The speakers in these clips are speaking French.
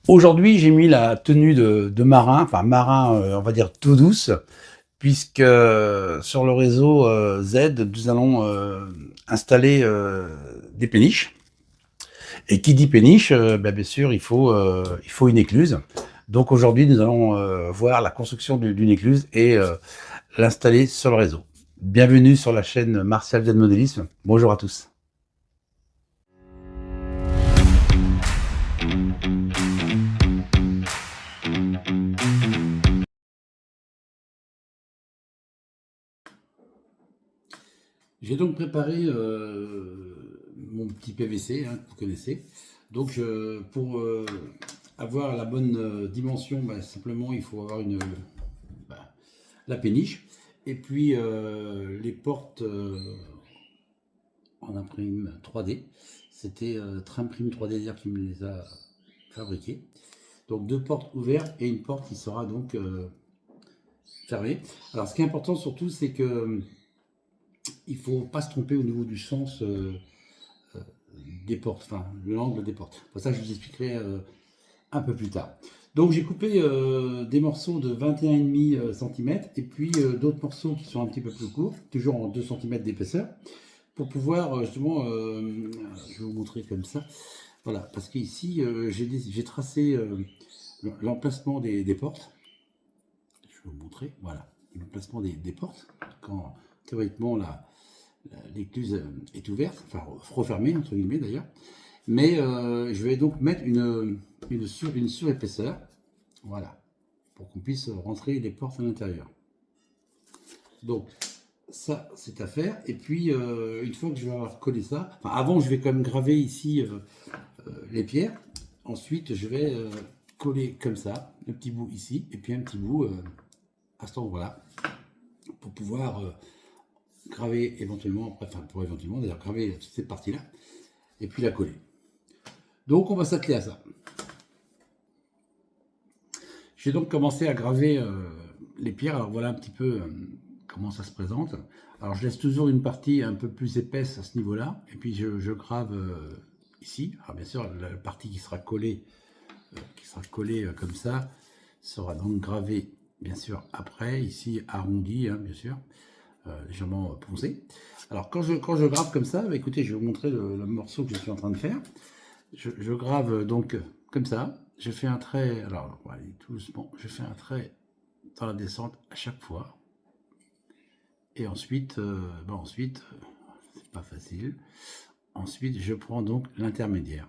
Aujourd'hui, j'ai mis la tenue de marin, enfin marin, on va dire tout douce, puisque sur le réseau Z, nous allons installer des péniches. Et qui dit péniche, ben, bien sûr, il faut une écluse. Donc aujourd'hui, nous allons voir la construction d'une écluse et l'installer sur le réseau. Bienvenue sur la chaîne Martial Z Modélisme. Bonjour à tous. J'ai donc préparé mon petit PVC, hein, que vous connaissez. Donc pour avoir la bonne dimension, bah, simplement il faut avoir bah, la péniche. Et puis les portes en imprime 3D. C'était Trimprime 3D dire qui me les a fabriquées. Donc deux portes ouvertes et une porte qui sera donc fermée. Alors ce qui est important surtout, c'est que il ne faut pas se tromper au niveau du sens des portes, enfin l'angle des portes. Pour ça, je vous expliquerai un peu plus tard. Donc j'ai coupé des morceaux de 21,5 cm et puis d'autres morceaux qui sont un petit peu plus courts, toujours en 2 cm d'épaisseur, pour pouvoir justement, je vais vous montrer comme ça, voilà, parce qu'ici j'ai tracé l'emplacement des portes, je vais vous montrer, voilà, l'emplacement des portes, quand théoriquement l'écluse est ouverte, enfin refermée entre guillemets d'ailleurs. Mais je vais donc mettre une surépaisseur, voilà, pour qu'on puisse rentrer les portes à l'intérieur. Donc ça, c'est à faire. Et puis, une fois que je vais avoir collé ça, enfin, avant, je vais quand même graver ici les pierres. Ensuite, je vais coller comme ça, un petit bout ici, et puis un petit bout à cet endroit-là, pour pouvoir graver éventuellement, enfin, pour éventuellement, d'ailleurs, graver cette partie-là, et puis la coller. Donc, on va s'atteler à ça. J'ai donc commencé à graver les pierres. Alors voilà un petit peu comment ça se présente. Alors je laisse toujours une partie un peu plus épaisse à ce niveau-là. Et puis je grave ici. Alors bien sûr, la partie qui sera collée comme ça sera donc gravée bien sûr après, ici arrondi, hein, bien sûr, légèrement poncé. Alors quand je grave comme ça, bah, écoutez, je vais vous montrer le morceau que je suis en train de faire. Je grave donc comme ça. Je fais un trait, alors on va aller tout doucement, je fais un trait dans la descente à chaque fois. Et ensuite, c'est pas facile. Ensuite, je prends donc l'intermédiaire.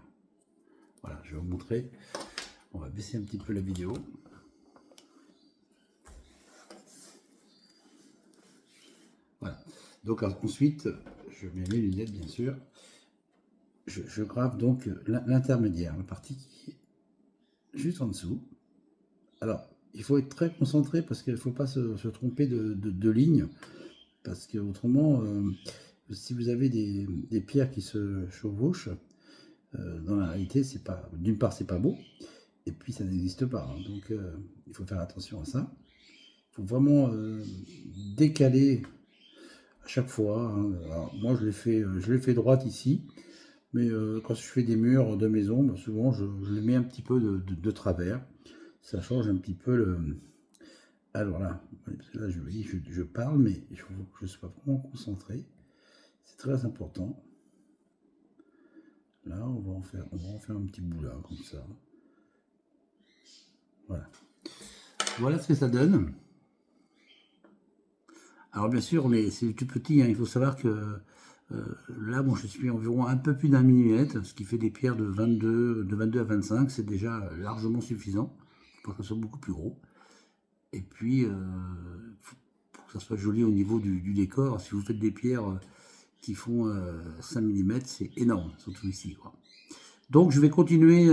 Voilà, je vais vous montrer. On va baisser un petit peu la vidéo. Voilà. Donc ensuite, je mets mes lunettes bien sûr. Je grave donc l'intermédiaire, la partie qui est juste en dessous. Alors, il faut être très concentré parce qu'il ne faut pas se tromper de ligne. Parce que autrement, si vous avez des pierres qui se chevauchent, dans la réalité, c'est pas, d'une part, c'est pas beau, et puis ça n'existe pas. Hein. Donc, il faut faire attention à ça. Il faut vraiment décaler à chaque fois. Hein. Alors, moi, je l'ai fait droite ici, mais quand je fais des murs de maison, ben, souvent, je les mets un petit peu de travers. Ça change un petit peu le. Alors là, là je parle, mais il faut que je sois vraiment concentré. C'est très important. Là, on va en faire un petit bout là, comme ça. Voilà. Voilà ce que ça donne. Alors bien sûr, c'est tout petit, hein. Il faut savoir que là, bon, je suis environ un peu plus d'un millimètre, ce qui fait des pierres de 22 à 25, c'est déjà largement suffisant. Je pense que ça soit beaucoup plus gros. Et puis, pour que ça soit joli au niveau du décor, si vous faites des pierres qui font 5 mm, c'est énorme, surtout ici, quoi. Donc je vais continuer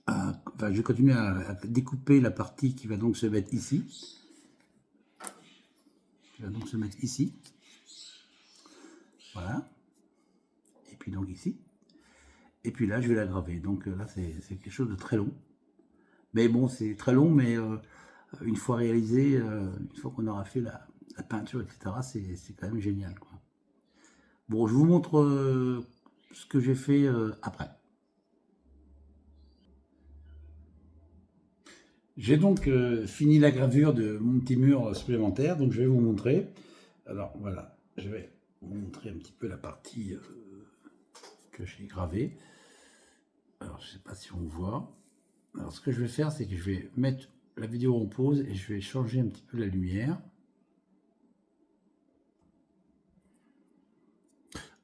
je vais continuer à découper la partie qui va donc se mettre ici. Qui va donc se mettre ici. Voilà. Et puis donc ici. Et puis là, je vais la graver. Donc là, c'est quelque chose de très long. Mais bon, c'est très long, mais une fois réalisé, une fois qu'on aura fait la peinture, etc., c'est quand même génial, quoi. Bon, je vous montre ce que j'ai fait après. J'ai donc fini la gravure de mon petit mur supplémentaire, donc je vais vous montrer. Alors voilà, je vais vous montrer un petit peu la partie que j'ai gravée. Alors je ne sais pas si on voit. Alors ce que je vais faire, c'est que je vais mettre la vidéo en pause et je vais changer un petit peu la lumière.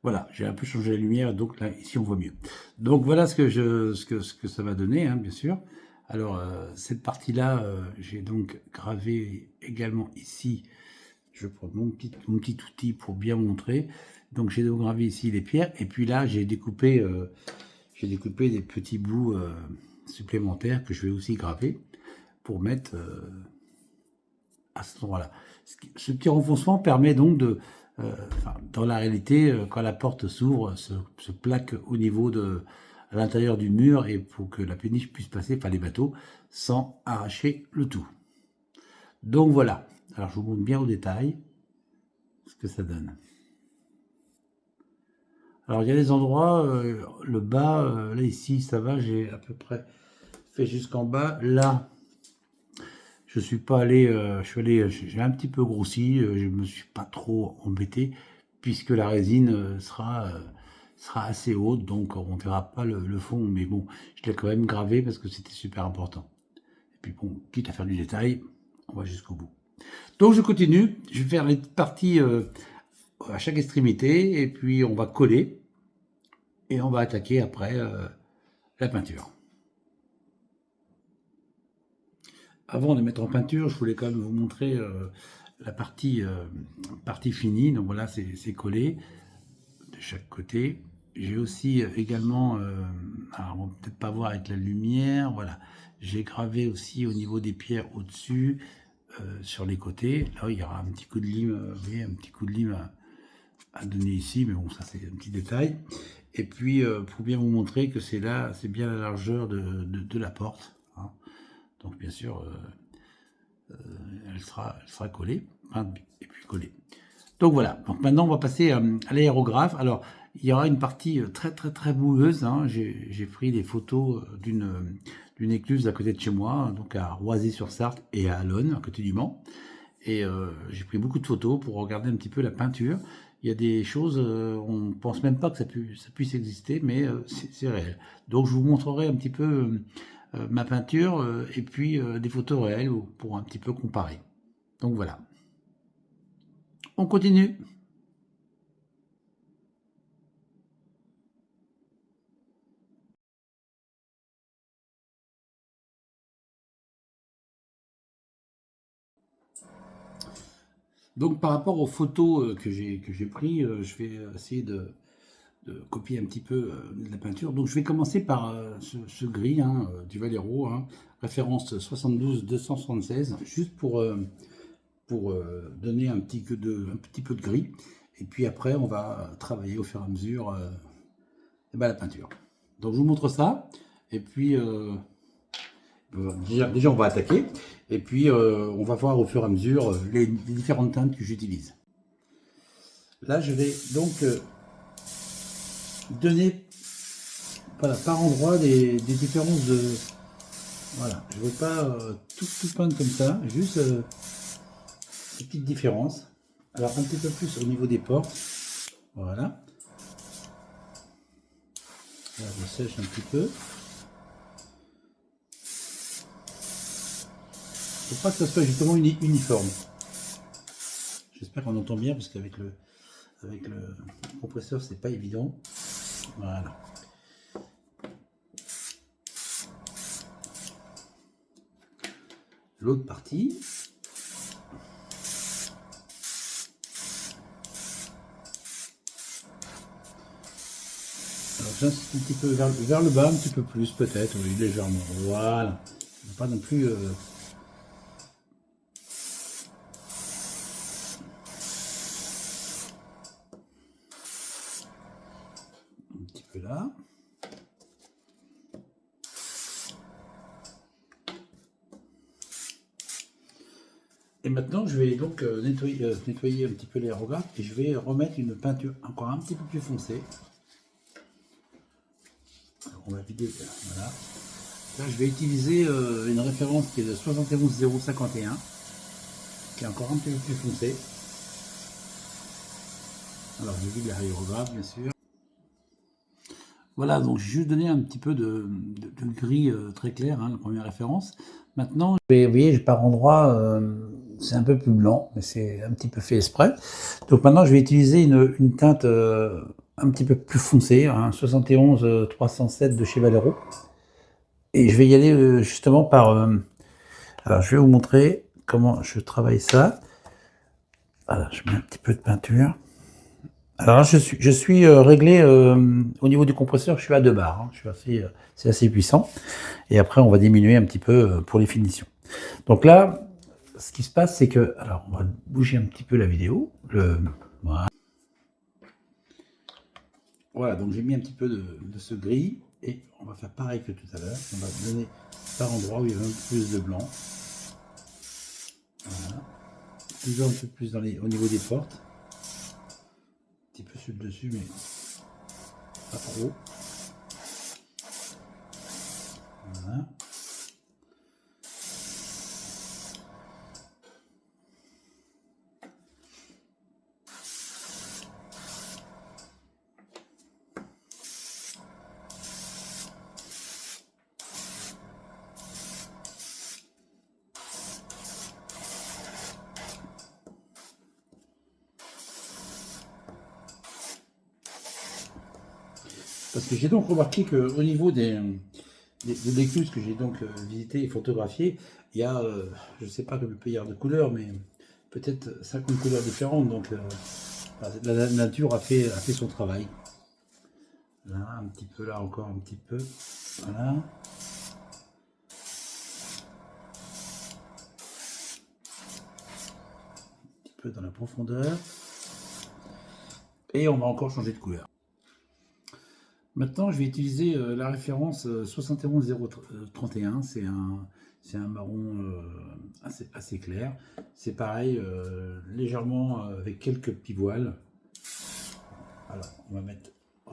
Voilà, j'ai un peu changé la lumière, donc là, ici, on voit mieux. Donc voilà ce que ça va donner, hein, bien sûr. Alors, cette partie-là, j'ai donc gravé également ici. Je prends mon petit outil pour bien montrer. Donc, j'ai donc gravé ici les pierres. Et puis là, j'ai découpé des petits bouts supplémentaires que je vais aussi graver pour mettre à cet endroit-là. Ce petit renfoncement permet donc de, dans la réalité, quand la porte s'ouvre, se plaque au niveau à l'intérieur du mur et pour que la péniche puisse passer, enfin les bateaux, sans arracher le tout. Donc voilà. Alors je vous montre bien au détail ce que ça donne. Alors il y a des endroits, le bas, là ici ça va, j'ai à peu près fait jusqu'en bas. Là, je suis pas allé, j'ai un petit peu grossi, je me suis pas trop embêté puisque la résine sera assez haute, donc on verra pas le fond, mais bon, je l'ai quand même gravé parce que c'était super important. Et puis bon, quitte à faire du détail, on va jusqu'au bout. Donc je continue, je vais faire les parties à chaque extrémité et puis on va coller et on va attaquer après la peinture. Avant de mettre en peinture, je voulais quand même vous montrer la partie finie. Donc voilà, c'est collé de chaque côté. J'ai aussi également, alors on va peut-être pas voir avec la lumière, voilà, j'ai gravé aussi au niveau des pierres au-dessus, sur les côtés. Là, il y aura un petit coup de lime, vous voyez, un petit coup de lime à donner ici, mais bon, ça c'est un petit détail. Et puis, pour bien vous montrer que c'est là, c'est bien la largeur de la porte, hein. Donc bien sûr, elle sera collée, hein, et puis collée. Donc voilà, donc maintenant on va passer à l'aérographe. Alors il y aura une partie très boueuse, hein. J'ai pris des photos d'une écluse à côté de chez moi, donc à Roisy-sur-Sarthe et à Allonne, à côté du Mans. Et j'ai pris beaucoup de photos pour regarder un petit peu la peinture. Il y a des choses, on ne pense même pas que ça puisse exister, mais c'est réel. Donc je vous montrerai un petit peu ma peinture et puis des photos réelles pour un petit peu comparer. Donc voilà. On continue. Donc par rapport aux photos que j'ai prises, je vais essayer de copier un petit peu la peinture. Donc je vais commencer par ce gris, hein, du Valero, hein, référence 72-276, juste pour donner un petit peu de gris. Et puis après, on va travailler au fur et à mesure la peinture. Donc je vous montre ça. Et puis déjà on va attaquer. Et puis on va voir au fur et à mesure les différentes teintes que j'utilise. Là, je vais donc donner par endroit des différences de... Voilà, je ne veux pas tout peindre comme ça, juste des petites différences. Alors un petit peu plus au niveau des portes. Voilà. Là, je sèche un petit peu. Il ne faut pas que ça soit justement uniforme. J'espère qu'on entend bien parce qu'avec le compresseur, c'est pas évident. Voilà. L'autre partie. Alors j'insiste un petit peu vers le bas, un petit peu plus peut-être, oui, légèrement. Voilà. Pas non plus... un petit peu là. Et maintenant, je vais donc nettoyer un petit peu l'aérographe et je vais remettre une peinture encore un petit peu plus foncée. Alors, on va vider, voilà. Là, je vais utiliser une référence qui est de 71051, qui est encore un petit peu plus foncé. Alors, j'ai vu l'aérographe, bien sûr. Voilà, donc j'ai juste donné un petit peu de gris très clair, hein, la première référence. Maintenant, vous voyez, par endroit, c'est un peu plus blanc, mais c'est un petit peu fait exprès. Donc maintenant, je vais utiliser une teinte un petit peu plus foncée, hein, 71 307 de chez Valero. Et je vais y aller justement par... alors, je vais vous montrer comment je travaille ça. Voilà, je mets un petit peu de peinture. Alors là, je suis réglé au niveau du compresseur, je suis à 2 bars. Hein, c'est assez puissant. Et après, on va diminuer un petit peu pour les finitions. Donc là, ce qui se passe, c'est que... Alors, on va bouger un petit peu la vidéo. Voilà, donc j'ai mis un petit peu de ce gris. Et on va faire pareil que tout à l'heure. On va donner par endroit où il y a un peu plus de blanc. Voilà. Toujours un peu plus au niveau des portes. Un petit peu sur le dessus, mais pas trop. Voilà. Parce que j'ai donc remarqué qu'au niveau des écluses que j'ai donc visitées et photographiées, il y a, je ne sais pas combien il peut y avoir de couleurs, mais peut-être 50 couleurs différentes. Donc la nature a fait son travail. Là, un petit peu, là encore un petit peu. Voilà. Un petit peu dans la profondeur. Et on va encore changer de couleur. Maintenant, je vais utiliser la référence 71031. C'est un marron assez clair. C'est pareil, légèrement avec quelques petits voiles. Alors, on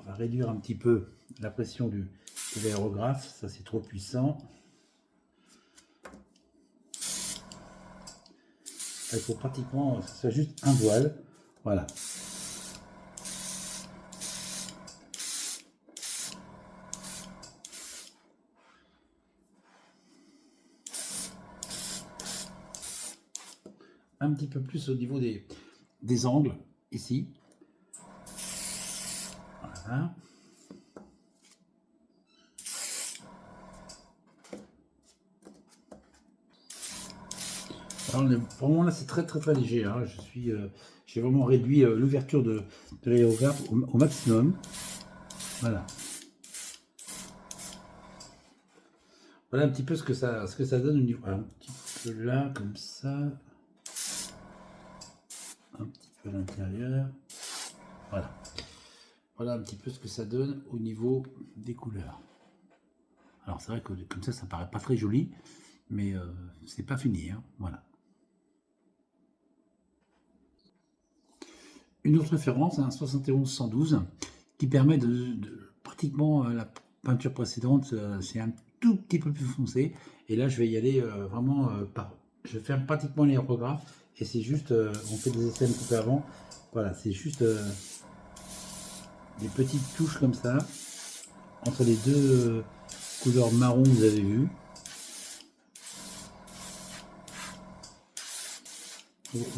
va réduire un petit peu la pression de l'aérographe. Ça, c'est trop puissant. Il faut pratiquement que ce soit juste un voile. Voilà. Un petit peu plus au niveau des angles, ici. Voilà. Alors, vraiment là, c'est très léger. Hein. J'ai vraiment réduit l'ouverture de l'aérographe au maximum. Voilà. Voilà un petit peu ce que ça donne au niveau. Voilà, un petit peu là, comme ça. Un petit peu à l'intérieur. Voilà. Voilà un petit peu ce que ça donne au niveau des couleurs. Alors c'est vrai que comme ça paraît pas très joli, mais c'est pas fini. Hein. Voilà. Une autre référence, un 71-112, qui permet pratiquement la peinture précédente, c'est un tout petit peu plus foncé. Et là, je vais y aller vraiment je vais faire pratiquement l'aérographe. Et c'est juste, on fait des essais un petit peu avant. Voilà, c'est juste des petites touches comme ça, entre les deux couleurs marron que vous avez vues.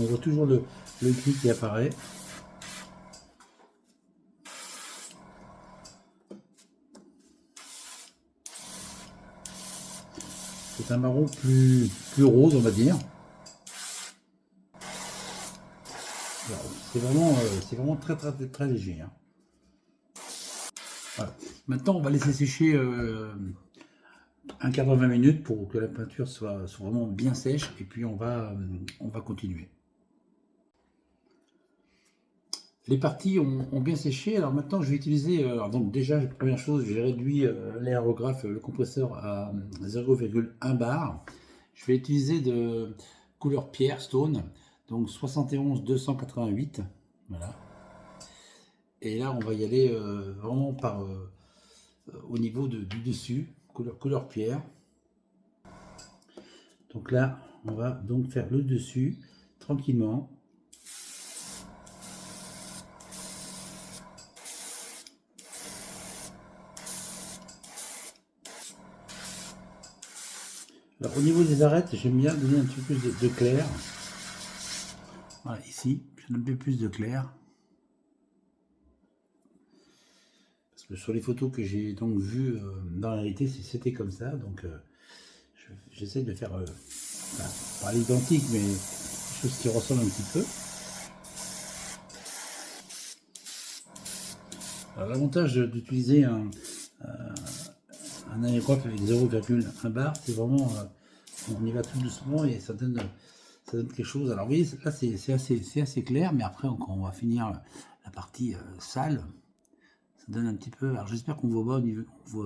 On voit toujours le gris qui apparaît. C'est un marron plus rose, on va dire. C'est vraiment très léger. Hein. Voilà. Maintenant, on va laisser sécher un quart d'heure, 20 minutes pour que la peinture soit vraiment bien sèche. Et puis, on va continuer. Les parties ont bien séché. Alors maintenant, je vais utiliser... alors donc déjà, la première chose, j'ai réduit l'aérographe, le compresseur à 0,1 bar. Je vais utiliser de couleur pierre, stone, donc 71-288. Voilà. Et là, on va y aller vraiment au niveau du dessus, couleur pierre. Donc là, on va donc faire le dessus tranquillement. Alors au niveau des arêtes, j'aime bien donner un petit peu plus de clair. Voilà, ici, je donne un peu plus de clair. Parce que sur les photos que j'ai donc vues dans la réalité, c'était comme ça. Donc j'essaie de faire, pas l'identique, mais des choses qui ressemblent un petit peu. Alors l'avantage d'utiliser un aérographe avec 0,1 bar, c'est vraiment, on y va tout doucement et ça donne quelque chose. Alors vous voyez, là c'est assez clair, mais après quand on va finir la partie sale, ça donne un petit peu. Alors j'espère qu'on voit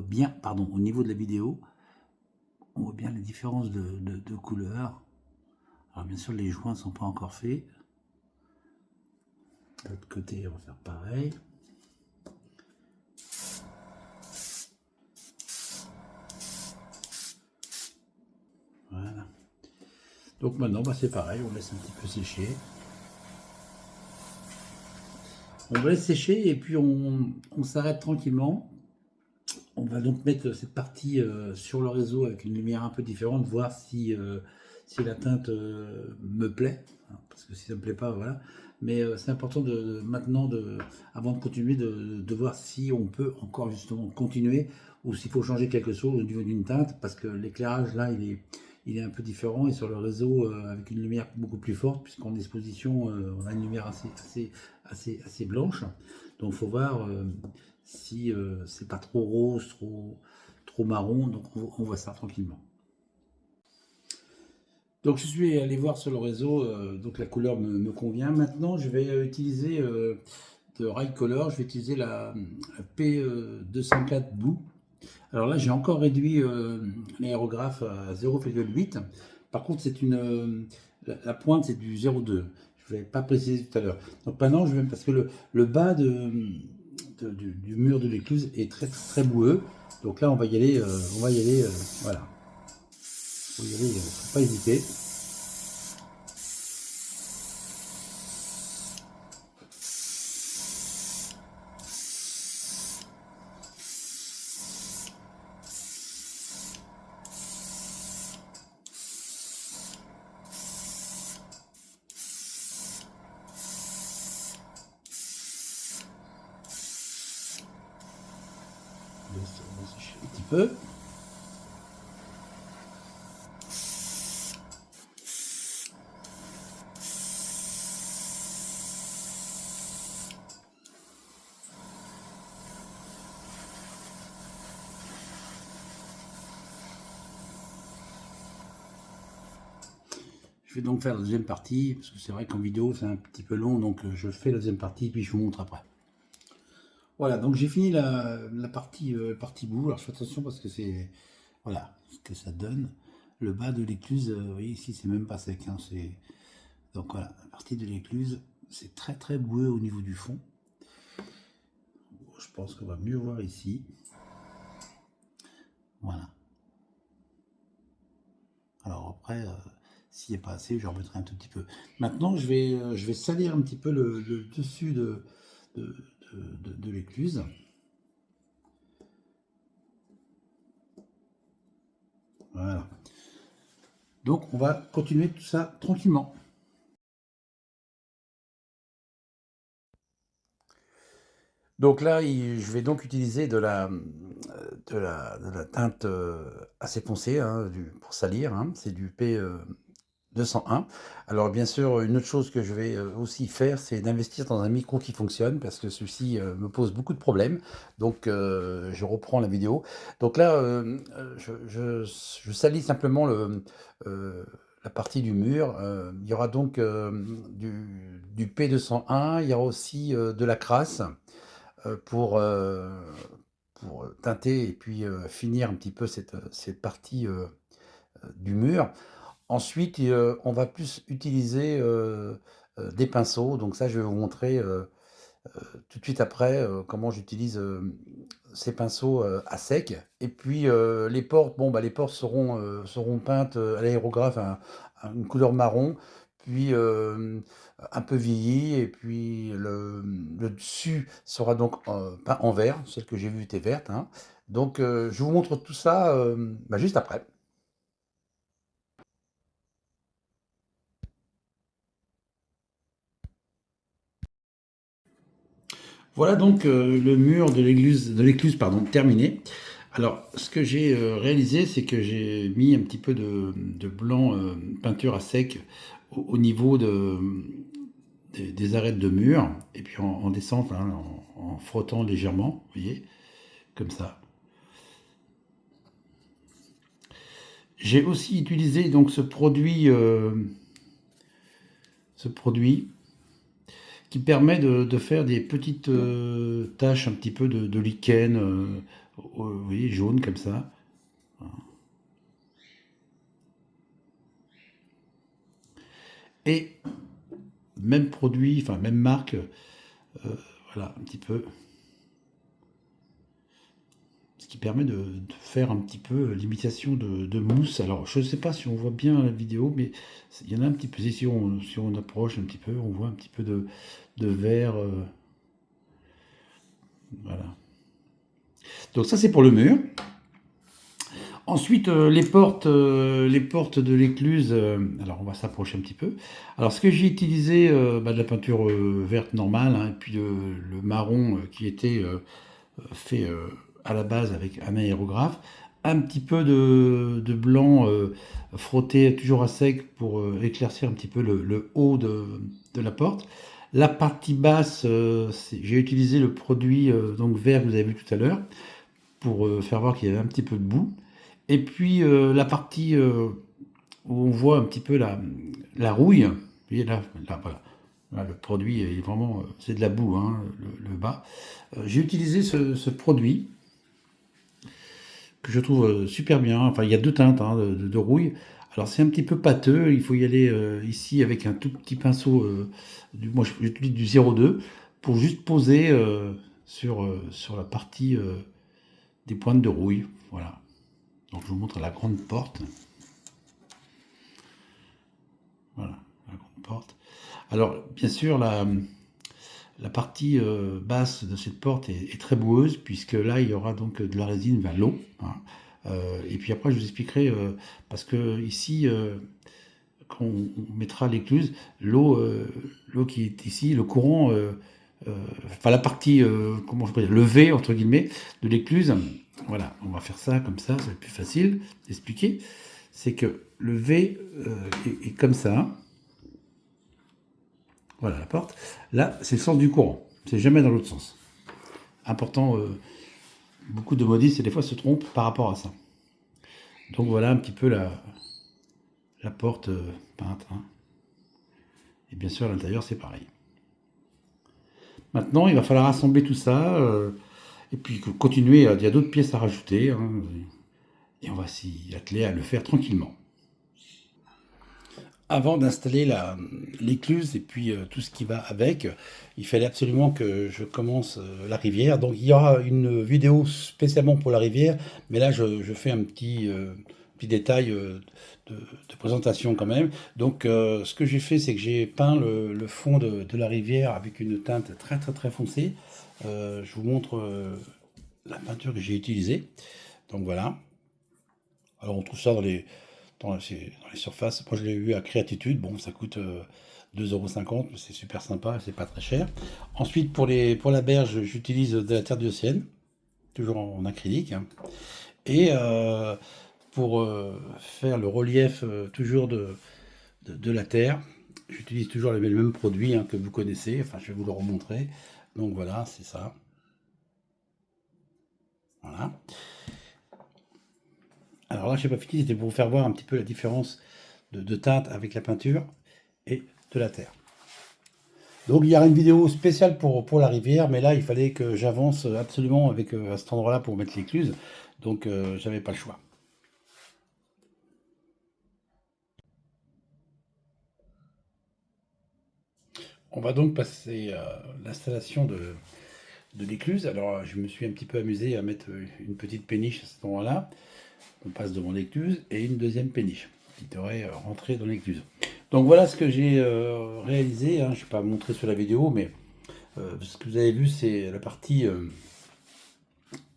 bien, pardon, au niveau de la vidéo, on voit bien les différences de couleurs. Alors bien sûr les joints ne sont pas encore faits. De l'autre côté on va faire pareil. Voilà. Donc maintenant bah, c'est pareil, on laisse un petit peu sécher. On va laisser sécher et puis on s'arrête tranquillement. On va donc mettre cette partie sur le réseau avec une lumière un peu différente, voir si la teinte me plaît, hein, parce que si ça ne me plaît pas, voilà. Mais c'est important maintenant, avant de continuer, de voir si on peut encore justement continuer ou s'il faut changer quelque chose au niveau d'une teinte, parce que l'éclairage là, il est un peu différent et sur le réseau avec une lumière beaucoup plus forte, puisqu'en exposition, on a une lumière assez blanche. Donc il faut voir si c'est pas trop rose, trop marron, donc on voit ça tranquillement. Donc je suis allé voir sur le réseau, donc la couleur me convient. Maintenant je vais utiliser de Ride Color, je vais utiliser la P204 Blue. Alors là j'ai encore réduit l'aérographe à 0,8. Par contre c'est la pointe c'est du 0,2. Je ne vais pas préciser tout à l'heure. Donc maintenant je vais, parce que le bas du mur de l'écluse est très boueux. Donc là on va y aller, voilà. Faut y aller, faut pas hésiter. On va sécher un petit peu. Je vais donc faire la deuxième partie, parce que c'est vrai qu'en vidéo c'est un petit peu long, donc je fais la deuxième partie, puis je vous montre après. Voilà, donc j'ai fini la partie bout. Alors je fais attention parce que c'est, voilà, ce que ça donne. Le bas de l'écluse, vous voyez ici, c'est même pas sec. Hein, donc voilà, la partie de l'écluse, c'est très boueux au niveau du fond. Je pense qu'on va mieux voir ici. Voilà. Alors après, s'il n'y a pas assez, je remettrai un tout petit peu. Maintenant, je vais salir un petit peu le dessus de l'écluse. Voilà. Donc, on va continuer tout ça tranquillement. Donc là, je vais donc utiliser de la teinte assez foncée hein, pour salir. Hein. C'est du P201. Alors bien sûr, une autre chose que je vais aussi faire, c'est d'investir dans un micro qui fonctionne parce que celui-ci me pose beaucoup de problèmes. Donc je reprends la vidéo. Donc là, je salis simplement la partie du mur. Il y aura donc du P201. Il y aura aussi de la crasse pour teinter et puis finir un petit peu cette partie du mur. Ensuite, on va plus utiliser des pinceaux. Donc ça, je vais vous montrer tout de suite après comment j'utilise ces pinceaux à sec. Et puis les portes, bon, bah, les portes seront peintes à l'aérographe à une couleur marron, puis un peu vieilli, et puis le dessus sera donc peint en vert, celle que j'ai vue était verte, hein. Donc je vous montre tout ça bah, juste après. Voilà donc le mur de l'écluse pardon, terminé. Alors, ce que j'ai réalisé, c'est que j'ai mis un petit peu de blanc peinture à sec au niveau des arêtes de mur, et puis en descente, hein, en frottant légèrement, vous voyez, comme ça. J'ai aussi utilisé donc ce produit qui permet de faire des petites taches un petit peu de lichen, vous voyez, jaune comme ça. Et même produit, enfin même marque, voilà un petit peu, ce qui permet de faire un petit peu l'imitation de mousse. Alors je ne sais pas si on voit bien la vidéo, mais il y en a un petit peu, si on approche un petit peu, on voit un petit peu de verre, voilà. Donc ça c'est pour le mur. Ensuite, les portes de l'écluse, alors on va s'approcher un petit peu. Alors ce que j'ai utilisé, bah, de la peinture verte normale, hein, et puis le marron qui était fait à la base avec un aérographe, un petit peu de blanc frotté toujours à sec pour éclaircir un petit peu le haut de la porte. La partie basse, j'ai utilisé le produit donc vert que vous avez vu tout à l'heure pour faire voir qu'il y avait un petit peu de boue. Et puis la partie où on voit un petit peu la rouille, vous voyez là, voilà. Là, le produit est vraiment, c'est de la boue, hein, le bas. J'ai utilisé ce produit que je trouve super bien. Enfin, il y a deux teintes hein, de rouille. Alors c'est un petit peu pâteux, il faut y aller ici avec un tout petit pinceau, moi j'utilise du 02 pour juste poser sur la partie des pointes de rouille. Voilà. Donc je vous montre la grande porte. Voilà, la grande porte. Alors bien sûr, la partie basse de cette porte est très boueuse, puisque là, il y aura donc de la résine vers l'eau, hein. Et puis après, je vous expliquerai, parce que ici, quand on mettra l'écluse, l'eau qui est ici, le courant, euh, enfin la partie, comment je peux dire, le V, entre guillemets, de l'écluse, voilà, on va faire ça comme ça va être plus facile d'expliquer. C'est que le V est comme ça, voilà la porte. Là, c'est le sens du courant, c'est jamais dans l'autre sens. Important, beaucoup de modistes, et des fois, se trompent par rapport à ça. Donc voilà un petit peu la porte peinte, hein. Et bien sûr, à l'intérieur, c'est pareil. Maintenant, il va falloir assembler tout ça, et puis continuer. Il y a d'autres pièces à rajouter, hein, et on va s'y atteler à le faire tranquillement. Avant d'installer l'écluse et puis tout ce qui va avec, il fallait absolument que je commence la rivière. Donc il y aura une vidéo spécialement pour la rivière, mais là je fais un petit détail de présentation quand même. Donc ce que j'ai fait, c'est que j'ai peint le fond de la rivière avec une teinte très très très foncée. Je vous montre la peinture que j'ai utilisée. Donc voilà. Alors on trouve ça dans les surfaces. Moi, je l'ai eu à Créatitude. Bon, ça coûte 2,50 €, mais c'est super sympa, c'est pas très cher. Ensuite, pour la berge, j'utilise de la terre diocène, toujours en acrylique, hein. Et pour faire le relief toujours de la terre, j'utilise toujours les mêmes produits hein, que vous connaissez. Enfin, je vais vous le remontrer. Donc voilà, c'est ça. Voilà. Alors là, je n'ai pas fini, c'était pour vous faire voir un petit peu la différence de teinte avec la peinture et de la terre. Donc il y aura une vidéo spéciale pour la rivière, mais là il fallait que j'avance absolument avec à cet endroit-là pour mettre l'écluse, donc j'avais pas le choix. On va donc passer à l'installation de l'écluse. Alors, je me suis un petit peu amusé à mettre une petite péniche à cet endroit-là. On passe devant l'écluse et une deuxième péniche qui devrait rentrer dans l'écluse. Donc voilà ce que j'ai réalisé, hein. Je ne vais pas montrer sur la vidéo, mais ce que vous avez vu, c'est la partie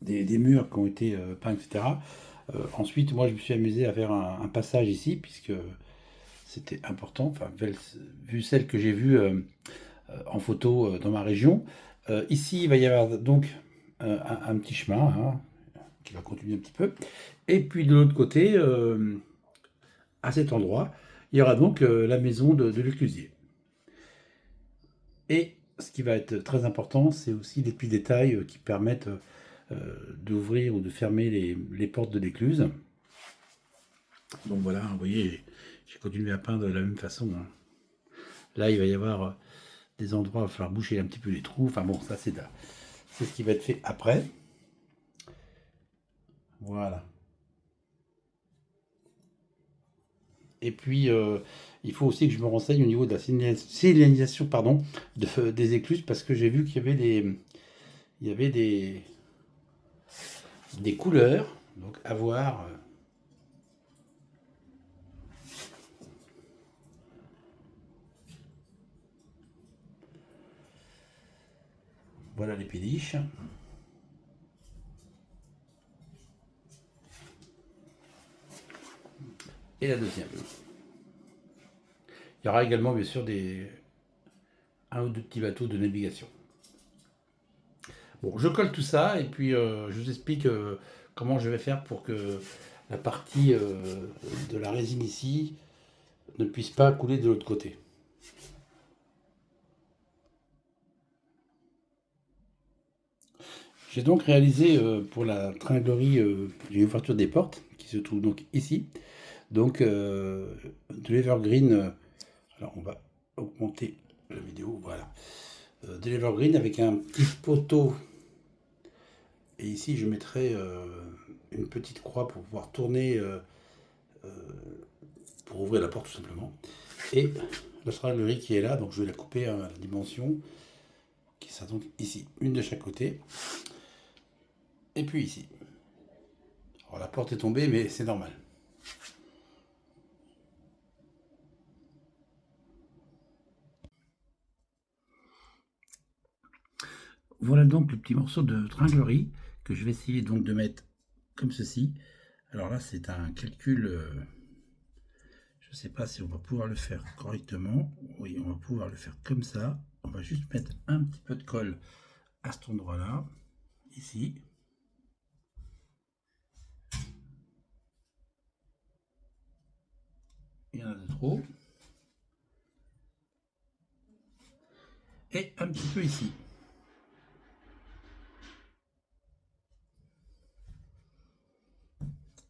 des murs qui ont été peints, etc. Ensuite, moi, je me suis amusé à faire un passage ici, puisque c'était important, enfin, vu celle que j'ai vue en photo dans ma région. Ici, il va y avoir donc un petit chemin, hein, qui va continuer un petit peu. Et puis de l'autre côté, à cet endroit, il y aura donc la maison de l'éclusier. Et ce qui va être très important, c'est aussi des petits détails qui permettent d'ouvrir ou de fermer les portes de l'écluse. Donc voilà, vous voyez, j'ai continué à peindre de la même façon, hein. Là, il va y avoir des endroits où il va falloir boucher un petit peu les trous. Enfin bon, ça c'est ce qui va être fait après. Voilà. Et puis, il faut aussi que je me renseigne au niveau de la signalisation, pardon, des écluses, parce que j'ai vu qu'il y avait des couleurs, donc à voir. Voilà les péniches. Et la deuxième. Il y aura également, bien sûr, un ou deux petits bateaux de navigation. Bon, je colle tout ça et puis je vous explique comment je vais faire pour que la partie de la résine ici ne puisse pas couler de l'autre côté. J'ai donc réalisé pour la tringlerie une ouverture des portes qui se trouve donc ici. Donc de l'evergreen. Alors on va augmenter la vidéo, voilà. De l'evergreen avec un petit poteau. Et ici je mettrai une petite croix pour pouvoir tourner, pour ouvrir la porte tout simplement. Et la tringlerie qui est là, donc je vais la couper à la dimension qui sera donc ici, une de chaque côté. Et puis ici. Alors la porte est tombée, mais c'est normal. Voilà donc le petit morceau de tringlerie que je vais essayer donc de mettre comme ceci. Alors là, c'est un calcul. Je ne sais pas si on va pouvoir le faire correctement. Oui, on va pouvoir le faire comme ça. On va juste mettre un petit peu de colle à cet endroit-là, ici. Il y en a de trop. Et un petit peu ici.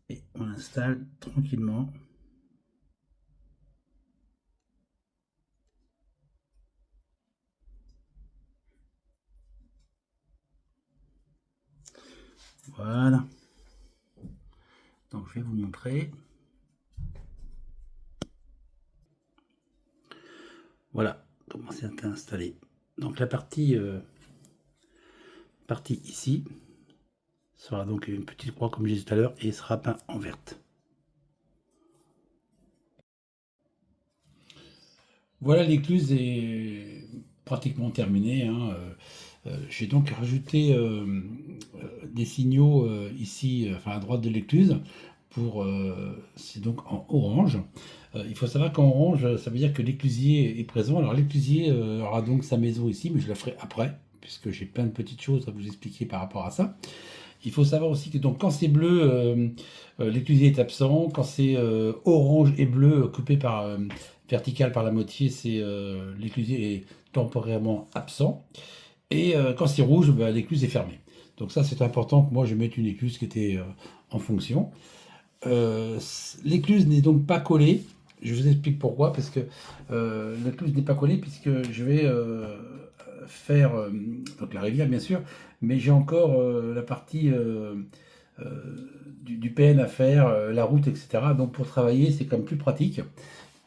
Et on installe tranquillement. Voilà. Donc je vais vous montrer. Voilà comment c'est installé. Donc la partie ici sera donc une petite croix comme j'ai dit tout à l'heure et sera peint en verte. Voilà, l'écluse est pratiquement terminée, hein. J'ai donc rajouté des signaux ici, enfin à droite de l'écluse, c'est donc en orange. Il faut savoir qu'en orange, ça veut dire que l'éclusier est présent. Alors l'éclusier aura donc sa maison ici, mais je la ferai après, puisque j'ai plein de petites choses à vous expliquer par rapport à ça. Il faut savoir aussi que donc quand c'est bleu, l'éclusier est absent. Quand c'est orange et bleu, coupé par vertical par la moitié, l'éclusier est temporairement absent. Et quand c'est rouge, bah, l'écluse est fermée. Donc ça, c'est important que moi je mette une écluse qui était en fonction. L'écluse n'est donc pas collée. Je vous explique pourquoi. Parce que l'écluse n'est pas collée puisque je vais faire donc la rivière bien sûr, mais j'ai encore la partie du PN à faire, la route, etc. Donc pour travailler, c'est quand même plus pratique.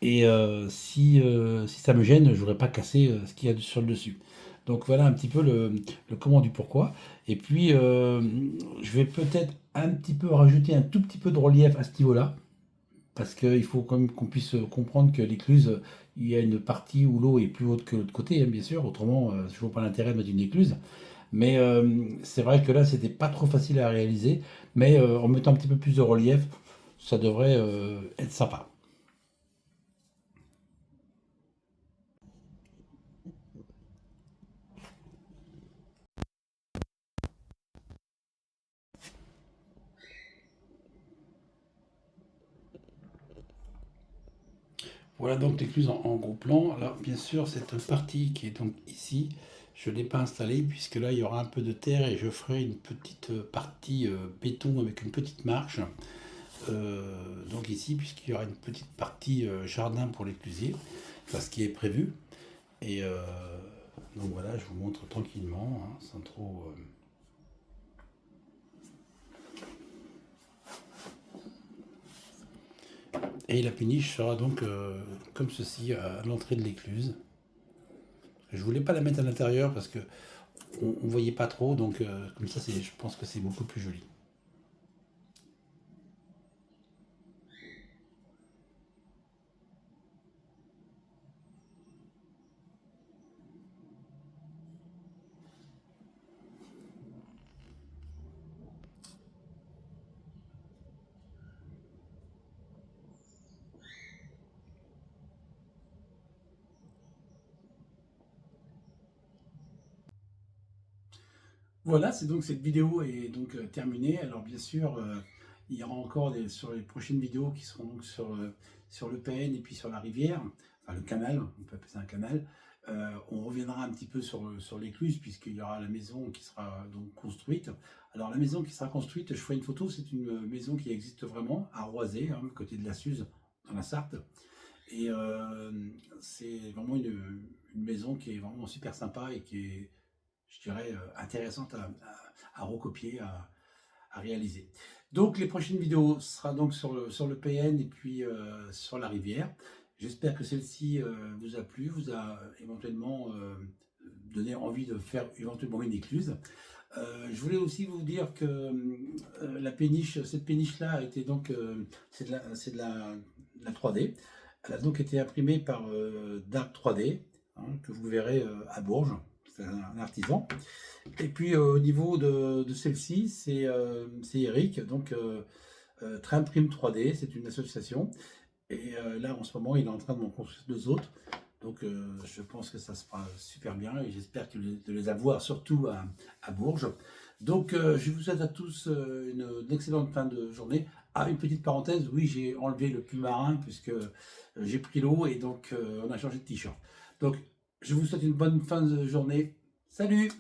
Et si ça me gêne, je n'aurais pas cassé ce qu'il y a sur le dessus. Donc voilà un petit peu le comment du pourquoi. Et puis je vais peut-être un petit peu rajouter un tout petit peu de relief à ce niveau-là. Parce qu'il faut quand même qu'on puisse comprendre que l'écluse, il y a une partie où l'eau est plus haute que l'autre côté, hein, bien sûr. Autrement, je ne vois pas l'intérêt de mettre une écluse. Mais c'est vrai que là, c'était pas trop facile à réaliser. Mais en mettant un petit peu plus de relief, ça devrait être sympa. Voilà donc l'écluse en gros plan. Alors bien sûr, cette partie qui est donc ici, je ne l'ai pas installée puisque là, il y aura un peu de terre et je ferai une petite partie béton avec une petite marche. Donc ici, puisqu'il y aura une petite partie jardin pour l'éclusier, enfin ce qui est prévu. Et donc voilà, je vous montre tranquillement, hein, sans trop. Et la péniche sera donc comme ceci à l'entrée de l'écluse. Je voulais pas la mettre à l'intérieur parce que on voyait pas trop, donc comme ça, je pense que c'est beaucoup plus joli. Voilà, c'est donc cette vidéo est donc terminée. Alors bien sûr, il y aura encore sur les prochaines vidéos qui seront donc sur le PN et puis sur la rivière, enfin le canal, on peut appeler ça un canal. On reviendra un petit peu sur l'écluse puisqu'il y aura la maison qui sera donc construite. Alors la maison qui sera construite, je ferai une photo, c'est une maison qui existe vraiment à Roisey, hein, côté de la Suze, dans la Sarthe. Et c'est vraiment une maison qui est vraiment super sympa et qui est, je dirais, intéressante à recopier, à réaliser. Donc les prochaines vidéos sera donc sur le PN et puis sur la rivière. J'espère que celle-ci vous a plu, vous a éventuellement donné envie de faire éventuellement une écluse. Je voulais aussi vous dire que la péniche, cette péniche-là a été donc, c'est de la 3D. Elle a donc été imprimée par Dark 3D, hein, que vous verrez à Bourges. C'est un artisan. Et puis au niveau de celle-ci, c'est Eric, donc Trimprime 3D, c'est une association. Et là, en ce moment, il est en train de m'en construire deux autres. Donc je pense que ça se fera super bien et j'espère de les avoir surtout à Bourges. Donc je vous souhaite à tous une excellente fin de journée. Ah, une petite parenthèse, oui, j'ai enlevé le pull marin puisque j'ai pris l'eau et donc on a changé de t-shirt. Donc je vous souhaite une bonne fin de journée. Salut!